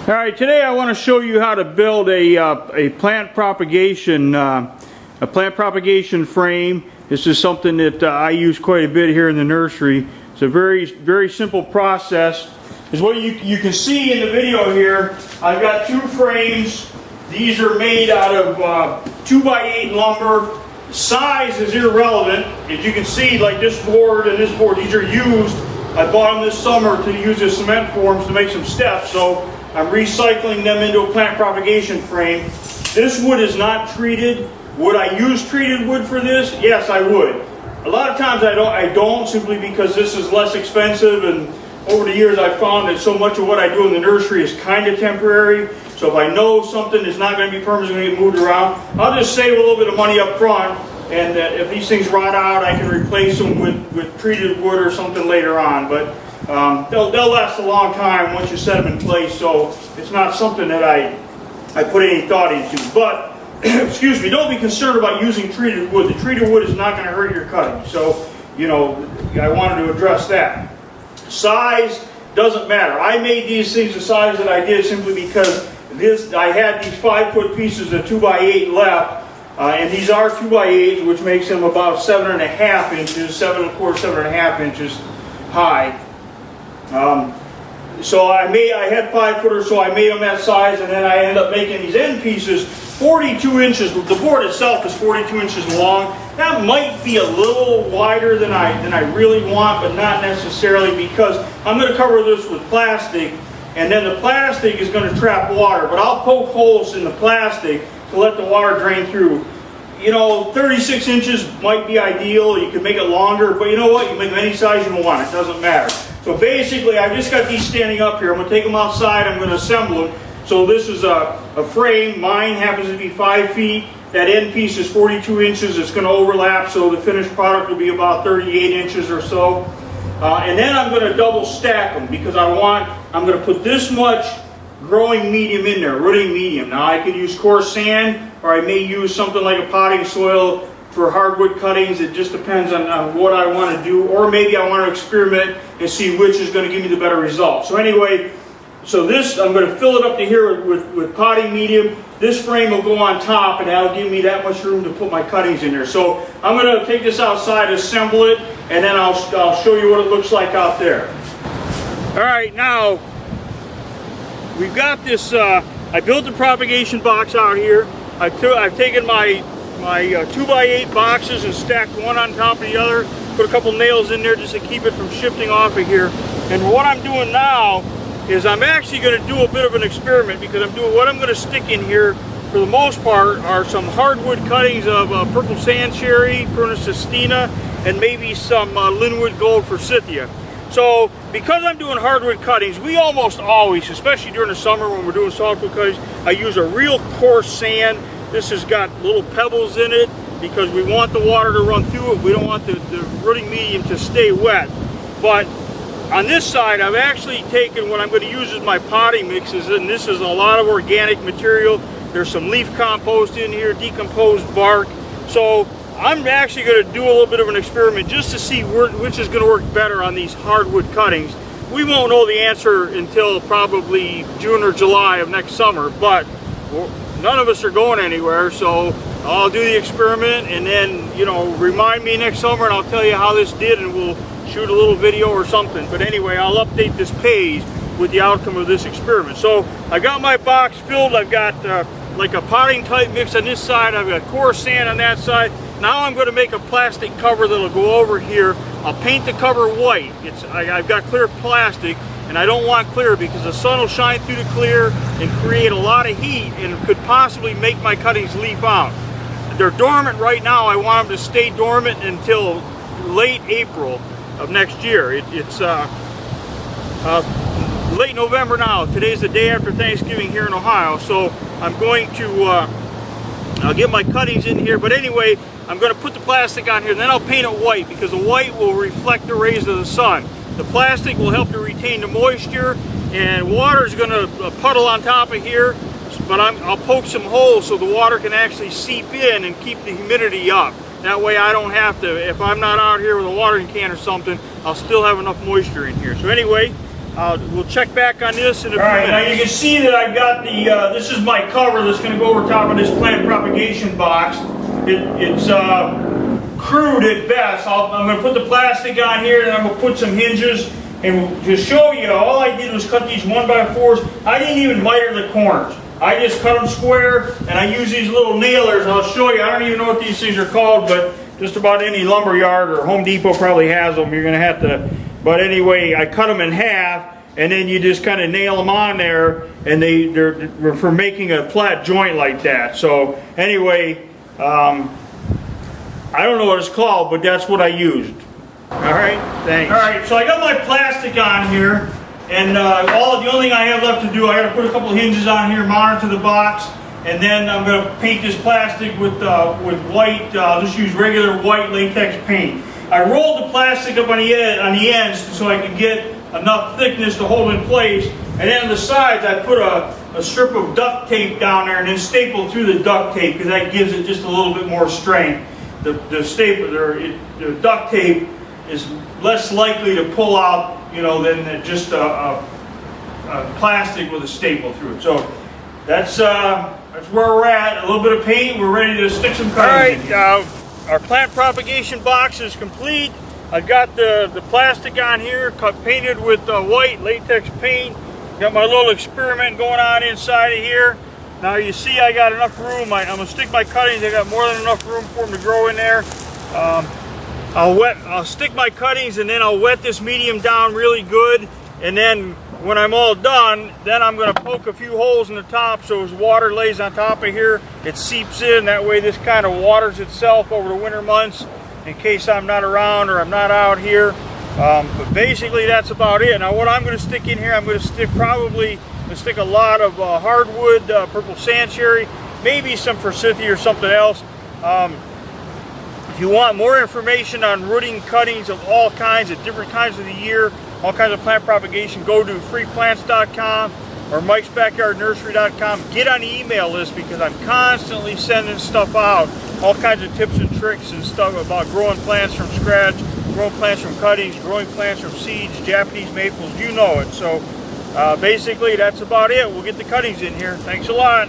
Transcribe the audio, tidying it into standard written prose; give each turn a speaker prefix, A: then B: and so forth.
A: All right, today I want to show you how to build a plant propagation frame. This is something that I use quite a bit here in the nursery. It's a very simple process. Is what you can see in the video here. I've got two frames. These are made out of 2x8 lumber. Size is irrelevant. As you can see, like this board and this board, these are used. I bought them this summer to use as cement forms to make some steps. So I'm recycling them into a plant propagation frame. This wood is not treated. Would I use treated wood for this? Yes, I would. A lot of times I don't simply because this is less expensive, and over the years I've found that so much of what I do in the nursery is kind of temporary. So if I know something is not going to be permanent, going to get moved around, I'll just save a little bit of money up front, and if these things rot out, I can replace them with treated wood or something later on. But they'll last a long time once you set them in place, so it's not something that I put any thought into. But, excuse me, don't be concerned about using treated wood. The treated wood is not going to hurt your cutting. So, you know, I wanted to address that. Size doesn't matter. I made these things the size that I did simply because I had these 5-foot pieces of 2x8 left, and these are 2x8s, which makes them about 7.5 inches, 7.25, 7.5 inches high. So I had 5-footers, so I made them that size, and then I ended up making these end pieces 42 inches. The board itself is 42 inches long. That might be a little wider than I really want, but not necessarily, because I'm going to cover this with plastic, and then the plastic is going to trap water. But I'll poke holes in the plastic to let the water drain through. You know, 36 inches might be ideal. You can make it longer, but you know what? You make them any size you want. It doesn't matter. So basically, I've just got these standing up here. I'm going to take them outside. I'm going to assemble them. So this is a frame. Mine happens to be 5 feet. That end piece is 42 inches. It's going to overlap, so the finished product will be about 38 inches or so. And then I'm going to double stack them because I'm going to put this much growing medium in there, rooting medium. Now I could use coarse sand, or I may use something like a potting soil for hardwood cuttings. It just depends on what I want to do, or maybe I want to experiment and see which is going to give me the better result. So anyway, so this, I'm going to fill it up to here with potting medium. This frame will go on top, and that'll give me that much room to put my cuttings in there. So I'm going to take this outside, assemble it, and then I'll show you what it looks like out there. All right, now we've got this, I built the propagation box out here. I've taken my 2x8 boxes and stacked one on top of the other, put a couple nails in there just to keep it from shifting off of here. And what I'm doing now is I'm actually going to do a bit of an experiment, because what I'm going to stick in here for the most part are some hardwood cuttings of purple sand cherry, Prunus sestina, and maybe some linwood gold forsythia. So because I'm doing hardwood cuttings, we almost always, especially during the summer when we're doing softwood cuttings, I use a real coarse sand. This has got little pebbles in it because we want the water to run through it. We don't want the rooting medium to stay wet. But on this side, I've actually taken what I'm going to use as my potting mixes, and this is a lot of organic material. There's some leaf compost in here, decomposed bark. So I'm actually going to do a little bit of an experiment just to see which is going to work better on these hardwood cuttings. We won't know the answer until probably June or July of next summer, but none of us are going anywhere, so I'll do the experiment, and then, you know, remind me next summer and I'll tell you how this did, and we'll shoot a little video or something. But anyway, I'll update this page with the outcome of this experiment. So I got my box filled. I've got like a potting type mix on this side. I've got coarse sand on that side. Now I'm going to make a plastic cover that'll go over here. I'll paint the cover white. I've got clear plastic, and I don't want clear because the sun will shine through the clear and create a lot of heat and could possibly make my cuttings leaf out. They're dormant right now. I want them to stay dormant until late April of next year. It's late November now. Today's the day after Thanksgiving here in Ohio, so I'm going to I'll get my cuttings in here. But anyway, I'm going to put the plastic on here, and then I'll paint it white because the white will reflect the rays of the sun. The plastic will help to retain the moisture, and water is going to puddle on top of here, but I'll poke some holes so the water can actually seep in and keep the humidity up. That way I don't have to, if I'm not out here with a watering can or something, I'll still have enough moisture in here. So anyway, we'll check back on this in a few minutes. Now you can see that I've got the, this is my cover that's going to go over top of this plant propagation box. It's crude at best. I'm going to put the plastic on here, and I'm going to put some hinges. And to show you, all I did was cut these 1x4s. I didn't even miter the corners. I just cut them square, and I use these little nailers. I'll show you. I don't even know what these things are called, but just about any lumber yard or Home Depot probably has them. You're going to have to. But anyway, I cut them in half, and then you just kind of nail them on there, and they're for making a flat joint like that. So anyway, I don't know what it's called, but that's what I used. All right, thanks. All right, so I got my plastic on here, and the only thing I have left to do, I got to put a couple of hinges on here, mount it to the box, and then I'm going to paint this plastic with white. Just use regular white latex paint. I rolled the plastic up on the ends so I could get enough thickness to hold in place, and then on the sides I put a strip of duct tape down there and then stapled through the duct tape because that gives it just a little bit more strength. The duct tape is less likely to pull out, you know, than just a plastic with a staple through it. So that's where we're at. A little bit of paint. We're ready to stick some cuttings in. All right, our plant propagation box is complete. I've got the plastic on here, painted with white latex paint. Got my little experiment going on inside of here. Now you see I got enough room. I'm gonna stick my cuttings. I got more than enough room for them to grow in there. I'll stick my cuttings, and then I'll wet this medium down really good, and then when I'm all done, then I'm going to poke a few holes in the top so as water lays on top of here, it seeps in. That way this kind of waters itself over the winter months in case I'm not around or I'm not out here. But basically that's about it. Now what I'm going to stick in here, I'm going to stick a lot of hardwood, purple sand cherry, maybe some forsythia or something else. If you want more information on rooting cuttings of all kinds at different times of the year, all kinds of plant propagation, go to freeplants.com or mikesbackyardnursery.com. Get on the email list because I'm constantly sending stuff out, all kinds of tips and tricks and stuff about growing plants from scratch, growing plants from cuttings, growing plants from seeds, Japanese maples, you know it. So basically that's about it. We'll get the cuttings in here. Thanks a lot.